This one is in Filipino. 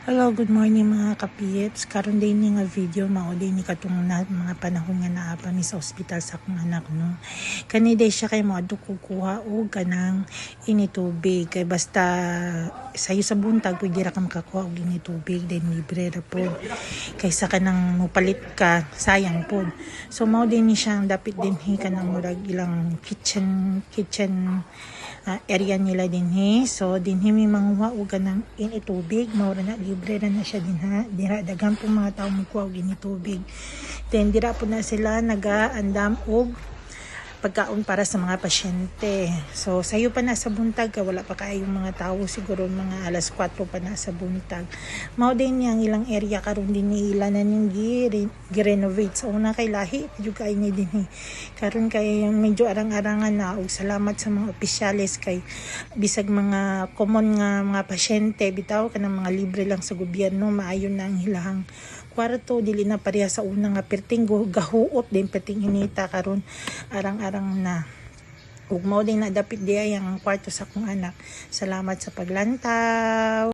Hello, good morning mga kapiits. Karon din ni nga video mao din ni katong na mga panahon nga naa pa mi sa ospital sa akong anak no. Kani day siya kay moadto kukuha og kanang initubig kay basta sayo sa buntag pwede ra ka makakuha og initubig then libre ra pod. Kaysa kanang mopalit ka sayang pod. So mao din ni siyang dapit din kanang murag ilang kitchen area nila dinhi. So dinhi mi manguha og kanang initubig mao ra na libre ra na siya dinha. Dira daghan po mga tawo magkuha og initubig. Then dira po na sila nagaandam og pagkaon para sa mga pasyente. So sayo pa na sa buntag wala pa kaayong mga tawo, siguro mga alas 4 pa na sa buntag. Mao din yang ilang area karon din ni ila na ning gi-renovate. So una kay lahi jud kay ni dinhi. Karon kay medyo arang-arangan na og salamat sa mga opisyales kay bisag mga common nga mga pasyente bitaw kanang mga libre lang sa gobyerno, maayon na ang hilahang kwarto, dili na pareha sa una nga perting gahuot din perting inita karon arang-arang na. Ug mao din na dapit diay ang kwarto sa akong anak. Salamat sa paglantaw.